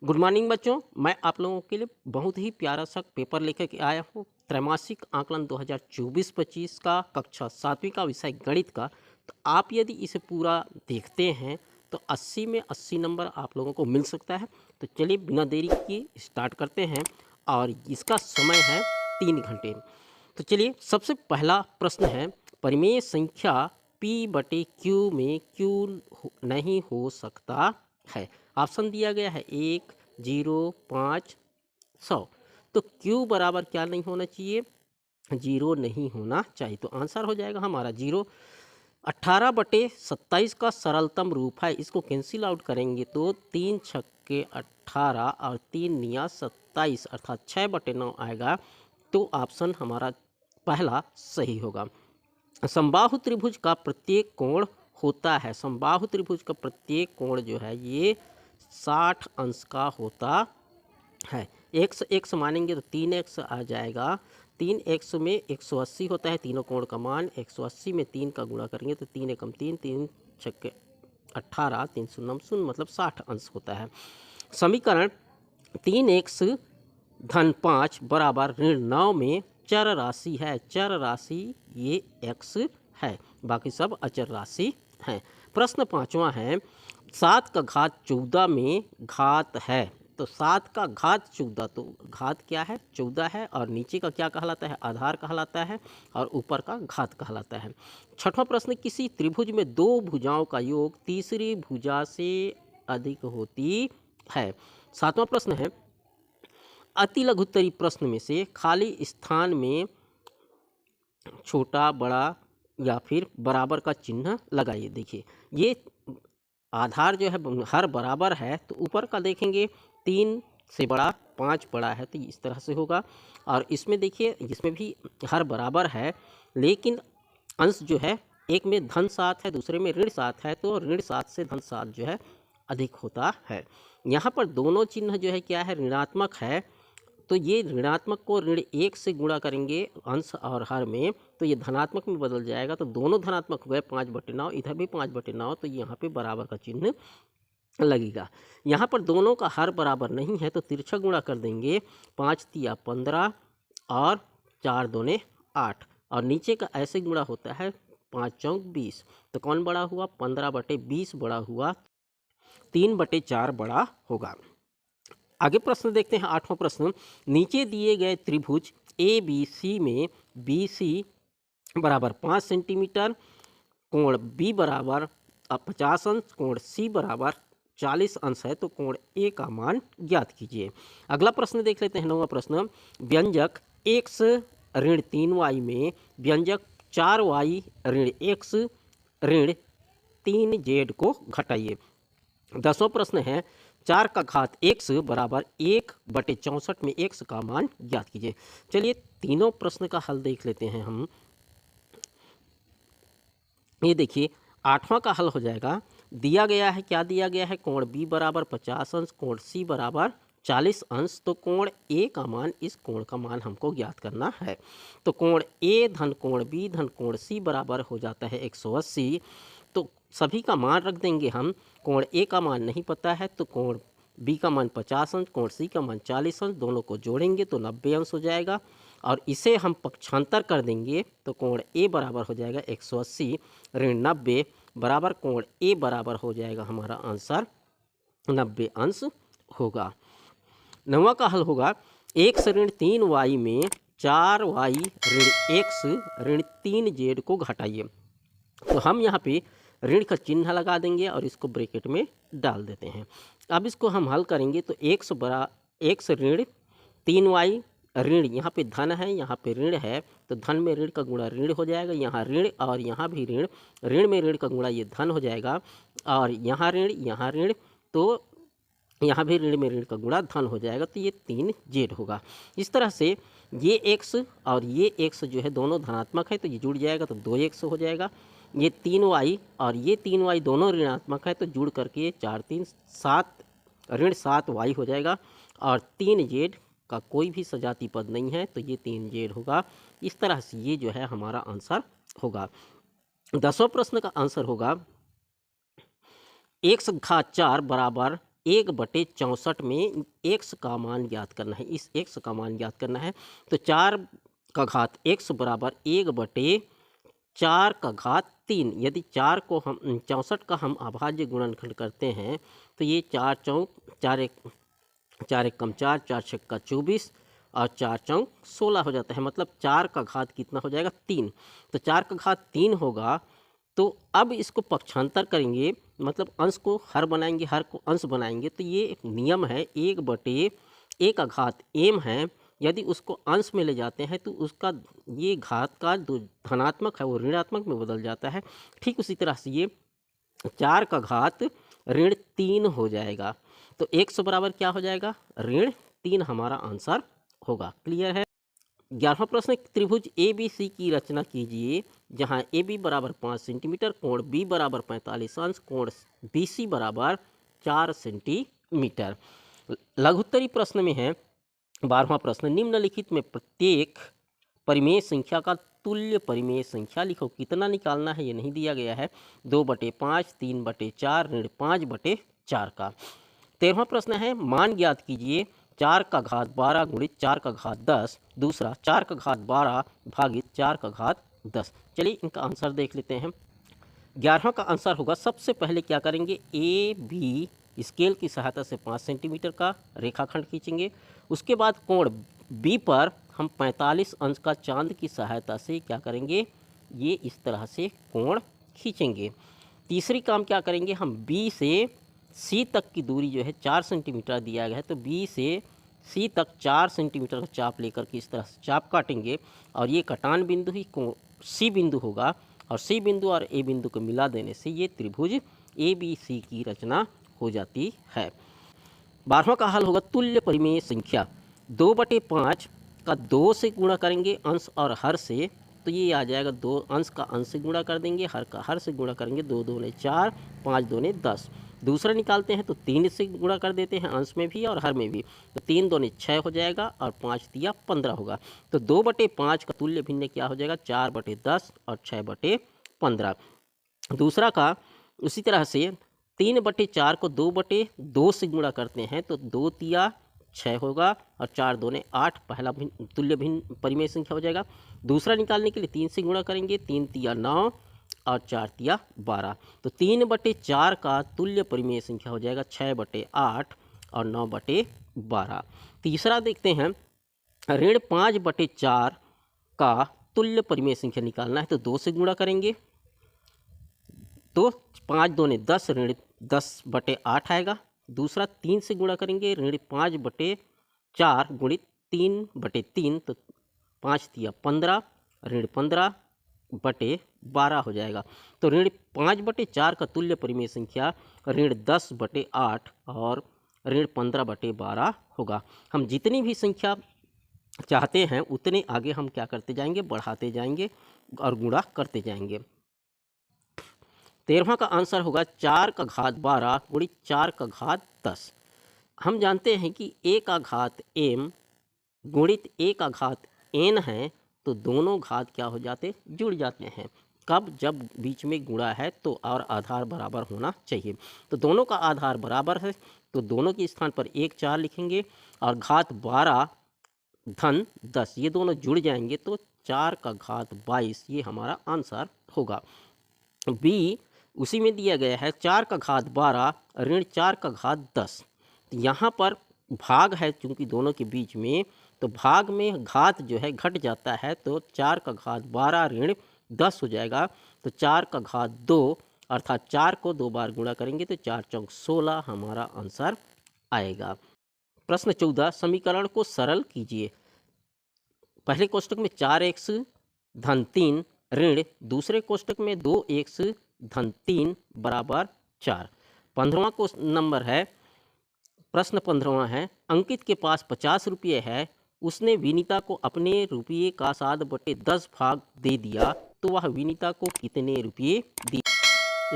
Good morning बच्चों। मैं आप लोगों के लिए बहुत ही प्यारा सा पेपर लेकर के आया हूँ। त्रैमासिक आकलन 2024-25 का कक्षा 7वीं का विषय गणित का। तो आप यदि इसे पूरा देखते हैं तो 80 में 80 नंबर आप लोगों को मिल सकता है। तो चलिए बिना देरी किए स्टार्ट करते हैं और इसका समय है 3 घंटे। तो चलिए सबसे पहला प्रश्न है, परिमेय संख्या p/q में q नहीं हो सकता है। ऑप्शन दिया गया है 1, 0, 5, 100। तो q बराबर क्या नहीं होना चाहिए? 0 नहीं होना चाहिए। तो आंसर हो जाएगा हमारा 0। 18/27 का सरलतम रूप है, इसको कैंसिल आउट करेंगे तो 3 छक्के 18 और 3 निया 27 अर्थात 6/9 आएगा। तो ऑप्शन हमारा पहला सही होगा। समबाहु त्रिभुज का प्रत्येक कोण होता है, समबाहु त्रिभुज का प्रत्येक कोण जो है ये 60 अंश का होता है। एक्स एक्स मानेंगे तो 3x आ जाएगा। 3x में 180 होता है तीनों कोण का मान। 180 में 3 का गुणा करेंगे तो 3 एकम 3, 3 छक्के 18, 3 शून्यम शून्य मतलब 60 अंश होता है। समीकरण 3x धन 5 बराबर ऋण 9 में चर राशि है। चर राशि ये x है, बाकी सब अचर राशि है। प्रश्न 5वां है, 7 का घात 14 में घात है। तो 7 का घात 14, तो घात क्या है? 14 है और नीचे का क्या कहलाता है? आधार कहलाता है और ऊपर का घात कहलाता है। 6वां प्रश्न, किसी त्रिभुज में दो भुजाओं का योग तीसरी भुजा से अधिक होती है। 7वां प्रश्न है, अति लघुत्तरी प्रश्न में से खाली स्थान में छोटा बड़ा या फिर बराबर का चिन्ह लगाइए। देखिए ये आधार जो है हर बराबर है, तो ऊपर का देखेंगे 3 से बड़ा 5 बड़ा है, तो इस तरह से होगा। और इसमें देखिए जिसमें भी हर बराबर है लेकिन अंश जो है एक में धन 7 है दूसरे में ऋण 7 है, तो ऋण 7 से धन 7 जो है अधिक होता है। यहाँ पर दोनों चिन्ह जो है क्या है? ऋणात्मक है। तो ये ऋणात्मक को ऋण 1 से गुणा करेंगे अंश और हर में, तो ये धनात्मक में बदल जाएगा। तो दोनों धनात्मक हो गए, 5/9, इधर भी 5/9, तो यहाँ पे बराबर का चिन्ह लगेगा। यहाँ पर दोनों का हर बराबर नहीं है तो तिरछा गुणा कर देंगे। 5 तिया 15 और 4 दूने 8, और नीचे का ऐसे गुणा होता है 5 चौक 20। तो कौन बड़ा हुआ? 15/20 बड़ा हुआ, 3/4 बड़ा होगा। आगे प्रश्न देखते हैं 8वां प्रश्न, नीचे दिए गए त्रिभुज ए बी सी में बी सी बराबर 5 सेंटीमीटर, कोण बी बराबर 50 अंश, कोण सी बराबर 40 अंश है, तो कोण ए का मान ज्ञात कीजिए। अगला प्रश्न देख लेते हैं 9वां प्रश्न, व्यंजक x ऋण 3y में व्यंजक 4y ऋण x ऋण 3z को घटाइए। 10वां प्रश्न है, 4 का घात x बराबर 1/64 में x का मान ज्ञात कीजिए। चलिए तीनों प्रश्न का हल देख लेते हैं हम। ये देखिए 8वां का हल हो जाएगा। दिया गया है, क्या दिया गया है? कोण b बराबर 50 अंश, कोण c बराबर 40 अंश। तो कोण a का मान, इस कोण का मान हमको ज्ञात करना है। तो कोण a धन कोण b धन कोण c बराबर हो जाता है 180। तो सभी का मान रख देंगे हम। कोण ए का मान नहीं पता है तो कोण बी का मान 50 अंश, कोण सी का मान 40 अंश, दोनों को जोड़ेंगे तो 90 अंश हो जाएगा। और इसे हम पक्षांतर कर देंगे तो कोण ए बराबर हो जाएगा 180 ऋण 90 बराबर कोण ए बराबर हो जाएगा हमारा आंसर 90 अंश होगा। 9वां का हल होगा, x ऋण 3y में 4y ऋण x ऋण 3z को घटाइए। तो हम यहाँ पे ऋण का चिन्ह लगा देंगे और इसको ब्रैकेट में डाल देते हैं। अब इसको हम हल करेंगे तो x ऋण 3y ऋण, यहाँ पे धन है यहाँ पे ऋण है, तो धन में ऋण का गुणा ऋण हो जाएगा। यहाँ ऋण और यहाँ भी ऋण, ऋण में ऋण का गुणा ये धन हो जाएगा। और यहाँ ऋण, तो यहाँ भी ऋण में ऋण का गुणा धन हो जाएगा, तो ये 3z होगा। इस तरह से ये x और ये x जो है दोनों धनात्मक है तो ये जुड़ जाएगा तो 2x हो जाएगा। ये 3y और ये 3y दोनों ऋणात्मक है तो जुड़ करके ये 4 3 7 ऋण 7y हो जाएगा। और 3z का कोई भी सजाती पद नहीं है तो ये 3z होगा। इस तरह से ये जो है हमारा आंसर होगा। 10वां प्रश्न का आंसर होगा, x घात 4 बराबर 1/64 में x का मान ज्ञात करना है। इस x का मान ज्ञात करना है। तो 4 का घात x बराबर 1/4 का घात 3। यदि 4 को हम 64 का हम अभाज्य गुणनखंड करते हैं तो ये 4 चौक 4 एक 4 एक कम 4, 4 छक्का का 24 और 4 चौक 16 हो जाता है। मतलब 4 का घात कितना हो जाएगा? 3। तो 4 का घात 3 होगा। तो अब इसको पक्षांतर करेंगे, मतलब अंश को हर बनाएंगे, हर को अंश बनाएंगे। तो ये एक नियम है, 1/a का घात m है, यदि उसको अंश में ले जाते हैं तो उसका ये घात का जो धनात्मक है वो ऋणात्मक में बदल जाता है। ठीक उसी तरह से ये 4 का घात ऋण 3 हो जाएगा। तो x बराबर क्या हो जाएगा? ऋण 3 हमारा आंसर होगा। क्लियर है? 11वां प्रश्न, एक त्रिभुज ए बी सी की रचना कीजिए जहां ए बी बराबर 5 सेंटीमीटर, कोण बी बराबर 45 अंश, कोण बी सी बराबर 4 सेंटीमीटर। लघुत्तरी प्रश्न में है 12वां प्रश्न, निम्नलिखित में प्रत्येक परिमेय संख्या का तुल्य परिमेय संख्या लिखो। कितना निकालना है ये नहीं दिया गया है। 2/5, 3/4, ऋण 5/4 का। 13वां प्रश्न है, मान ज्ञात कीजिए 4 का घात 12 गुणित 4 का घात 10। दूसरा 4 का घात 12 भागित 4 का घात 10। चलिए इनका आंसर देख लेते हैं। 11वां का आंसर होगा, सबसे पहले क्या करेंगे, ए बी स्केल की सहायता से 5 सेंटीमीटर का रेखाखंड खींचेंगे। उसके बाद कोण बी पर हम 45 अंश का चांद की सहायता से क्या करेंगे, ये इस तरह से कोण खींचेंगे। तीसरी काम क्या करेंगे, हम बी से सी तक की दूरी जो है 4 सेंटीमीटर दिया गया है, तो बी से सी तक 4 सेंटीमीटर का चाप लेकर के इस तरह से चाप काटेंगे और ये कटान बिंदु ही सी बिंदु होगा और सी बिंदु और ए बिंदु को मिला देने से ये त्रिभुज ए बी सी की रचना हो जाती है। 12वां का हल होगा तुल्य परिमेय संख्या। 2/5 का 2 से गुणा करेंगे अंश और हर से, तो ये आ जाएगा 2 अंश का अंश से गुणा कर देंगे, हर का हर से गुणा करेंगे, 2 दूने 4, 5 दूने 10। दूसरा निकालते हैं तो 3 से गुणा कर देते हैं, अंश में भी और हर में भी, तो 3 दूने 6 हो जाएगा और 5 दिया 15 होगा। तो 2/5 का तुल्य भिन्न क्या हो जाएगा, 4/10 और 6/15। दूसरा का उसी तरह से 3/4 को 2/2 से गुणा करते हैं तो 2 तिया 6 होगा और 4 दूने 8, पहला भिन्न तुल्य भिन्न परिमेय संख्या हो जाएगा। दूसरा निकालने के लिए 3 से गुणा करेंगे, 3 तिया 9 और 4 तिया 12। तो 3/4 का तुल्य परिमेय संख्या हो जाएगा 6/8 और 9/12। तीसरा देखते हैं, ऋण 5/4 का तुल्य परिमेय संख्या निकालना है तो 2 से गुणा करेंगे, तो 5 दूने 10, ऋण 10/8 आएगा। दूसरा 3 से गुणा करेंगे, ऋण 5/4 गुणित 3/3, तो 5 तिया 15, ऋण 15/12 हो जाएगा। तो ऋण 5/4 का तुल्य परिमेय संख्या ऋण 10/8 और ऋण 15/12 होगा। हम जितनी भी संख्या चाहते हैं उतने आगे हम क्या करते जाएंगे, बढ़ाते जाएंगे और गुणा करते जाएंगे। 13वां का आंसर होगा 4 का घात 12 गुणित 4 का घात 10। हम जानते हैं कि a का घात m गुणित a का घात n है, तो दोनों घात क्या हो जाते, जुड़ जाते हैं। कब, जब बीच में गुणा है तो और आधार बराबर होना चाहिए। तो दोनों का आधार बराबर है तो दोनों के स्थान पर 1 4 लिखेंगे और घात 12 धन 10 ये दोनों जुड़ जाएंगे तो 4 का घात 22 ये हमारा आंसर होगा। बी उसी में दिया गया है 4 का घात 12 ऋण 4 का घात 10। तो यहाँ पर भाग है चूंकि दोनों के बीच में, तो भाग में घात जो है घट जाता है, तो 4 का घात 12 ऋण 10 हो जाएगा। तो 4 का घात 2 अर्थात 4 को 2 बार गुणा करेंगे तो 4 चौक 16 हमारा आंसर आएगा। प्रश्न 14, समीकरण को सरल कीजिए। पहले कोष्टक में 4x धन 3 ऋण, दूसरे कोष्टक में 2x धन 3 बराबर 4। 15वां नंबर है, प्रश्न 15वां है, अंकित के पास 50 रुपये है, उसने विनीता को अपने रुपये का 7/10 भाग दे दिया, तो वह विनीता को कितने रुपये दिए।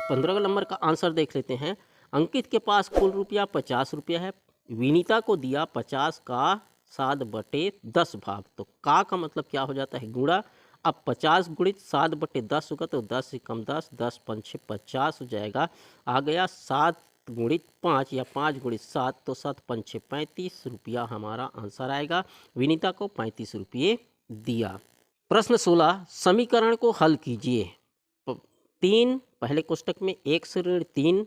15 नंबर का आंसर देख लेते हैं। अंकित के पास कुल रुपया 50 रुपया है, विनीता को दिया 50 का 7/10 भाग, तो का मतलब क्या हो जाता है, गुणा। अब 50 गुणित 7/10 होगा तो 10 से कम 10, 10 पंचे 50 हो जाएगा। आ गया 7 गुणित 5 या 5 गुणित 7 तो 7 पंचे 35 रुपया हमारा आंसर आएगा। विनीता को 35 रुपये दिया। प्रश्न 16, समीकरण को हल कीजिए। 3 पहले कोष्टक में 1 ऋण 3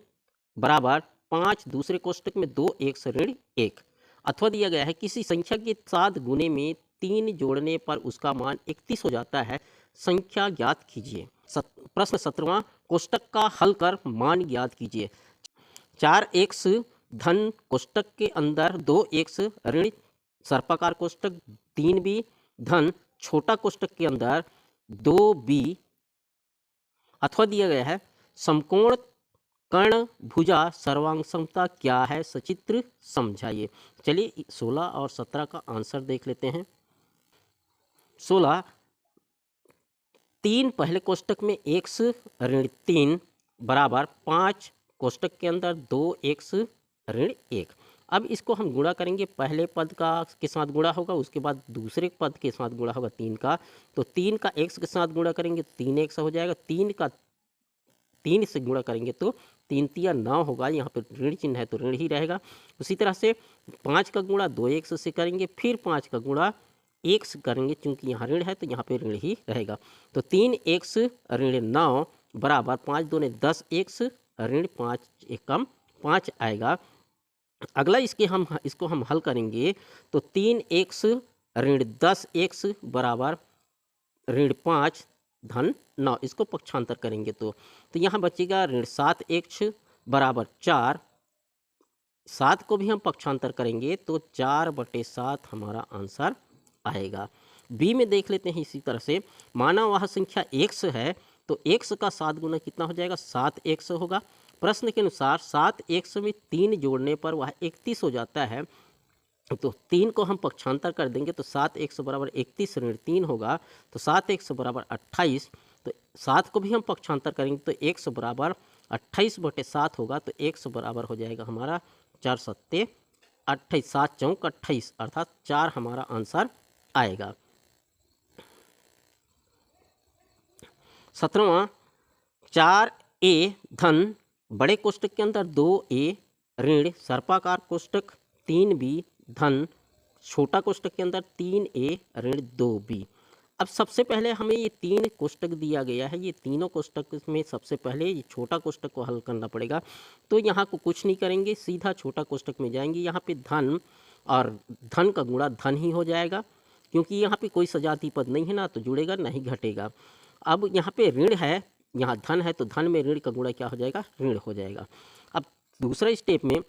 बराबर 5 दूसरे कोष्टक में 2 1 ऋण 1, अथवा दिया गया है किसी संख्या के 7 गुने में 3 जोड़ने पर उसका मान 31 हो जाता है, संख्या ज्ञात कीजिए। प्रश्न 17वां, कोष्टक का हल कर मान ज्ञात कीजिए। 4 एक्स धन कोष्टक के अंदर 2 एक्स ऋण सर्पाकार कोष्टक 3 बी धन छोटा कोष्टक के अंदर 2 बी, अथवा दिया गया है समकोण कर्ण भुजा सर्वांग समता क्या है, सचित्र समझाइए। चलिए 16 और 17 का आंसर देख लेते हैं। 16, 3 पहले कोष्टक में एक्स ऋण 3 बराबर 5 कोष्टक के अंदर 2 एक्स ऋण 1। अब इसको हम गुणा करेंगे, पहले पद का के साथ गुणा होगा, उसके बाद दूसरे पद के साथ गुणा होगा 3 का, तो 3 का एक्स के साथ गुणा करेंगे 3 एक्स हो जाएगा, 3 का 3 से गुणा करेंगे तो 3 तिया 9 होगा, यहाँ पे ऋण चिन्ह है तो ऋण ही रहेगा। उसी तरह से 5 का गुणा 2 एक्स से करेंगे, फिर 5 का गुणा 1 से करेंगे, चूंकि यहाँ ऋण है तो यहाँ पे ऋण ही रहेगा। तो 3 एक्स ऋण 9 बराबर 5 दूने 10 एक्स ऋण 5 एकम 5 आएगा। अगला इसको हम हल करेंगे तो 3 एक्स ऋण 10 एक्स बराबर ऋण 5 धन 9, इसको पक्षांतर करेंगे तो यहाँ बचेगा ऋण 7 एक्स बराबर 4, 7 को भी हम पक्षांतर करेंगे तो 4/7 हमारा आंसर आएगा। बी में देख लेते हैं इसी तरह से, माना वह संख्या एक्स है तो एक्स का 7 गुना कितना हो जाएगा, 7 एक्स होगा। प्रश्न के अनुसार 7 एक्स में 3 जोड़ने पर वह 31 हो जाता है, तो 3 को हम पक्षांतर कर देंगे तो 7 एक्स बराबर 31 ऋण 3 होगा, तो 7 एक्स बराबर 28, तो 7 को भी हम पक्षांतर करेंगे तो एक्स बराबर 28/7 होगा, तो एक्स बराबर हो जाएगा हमारा 4 सत्ते 28, 7 चौक 28 अर्थात 4 हमारा आंसर आएगा। 17वां, 4a धन बड़े कोष्टक के अंदर 2a ऋण सर्पाकार कोष्टक 3b धन छोटा कोष्टक के अंदर 3a ऋण 2b। अब सबसे पहले हमें ये 3 कोष्टक दिया गया है, ये तीनों कोष्टक में सबसे पहले ये छोटा कोष्टक को हल करना पड़ेगा। तो यहाँ को कुछ नहीं करेंगे, सीधा छोटा कोष्टक में जाएंगे, यहाँ पे धन और धन का गुणा धन ही हो जाएगा, क्योंकि यहाँ पे कोई सजाती पद नहीं है ना, तो जुड़ेगा ना ही घटेगा। अब यहाँ पे ऋण है, यहाँ धन है, तो धन में ऋण का गुणा क्या हो जाएगा, ऋण हो जाएगा। अब दूसरा स्टेप में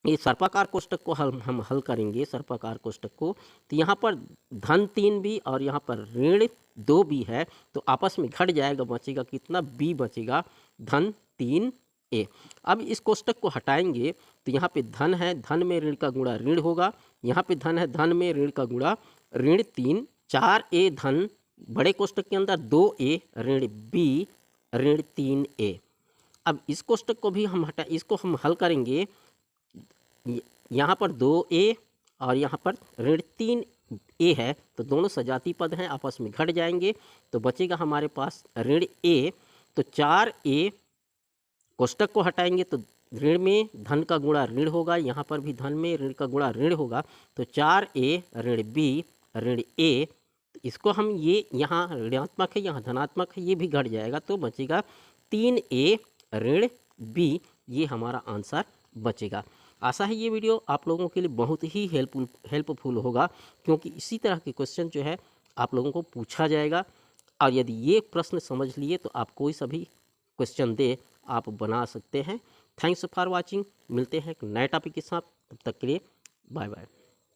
ये सर्पाकार कोष्टक को हम हल करेंगे, सर्पाकार कोष्टक को, तो यहाँ पर धन 3 बी और यहाँ पर ऋण 2 बी है, तो आपस में घट जाएगा, बचेगा कितना, बी बचेगा धन 3a। अब इस कोष्टक को हटाएंगे तो यहाँ पे धन है, धन में ऋण का गुणा ऋण होगा, यहाँ पे धन है, धन में ऋण का गुणा ऋण 3, 4a धन बड़े कोष्टक के अंदर 2a ऋण b ऋण 3a। अब इस कोष्टक को भी हम इसको हम हल करेंगे, यहाँ पर 2a और यहाँ पर ऋण 3a है, तो दोनों सजाती पद हैं, आपस में घट जाएंगे, तो बचेगा हमारे पास ऋण a। तो 4a कोष्टक को हटाएंगे तो ऋण में धन का गुणा ऋण होगा, यहाँ पर भी धन में ऋण का गुणा ऋण होगा, तो 4a ऋण b ऋण a। तो इसको हम ये यहाँ ऋणात्मक है, यहाँ धनात्मक है, ये भी घट जाएगा, तो बचेगा 3a ऋण b, ये हमारा आंसर बचेगा। आशा है ये वीडियो आप लोगों के लिए बहुत ही हेल्पफुल होगा, क्योंकि इसी तरह के क्वेश्चन जो है आप लोगों को पूछा जाएगा, और यदि ये प्रश्न समझ लिए तो आप कोई सा भी क्वेश्चन दे आप बना सकते हैं। थैंक्स फॉर वाचिंग, मिलते हैं एक नए टॉपिक के साथ, तब तक के लिए बाय बाय।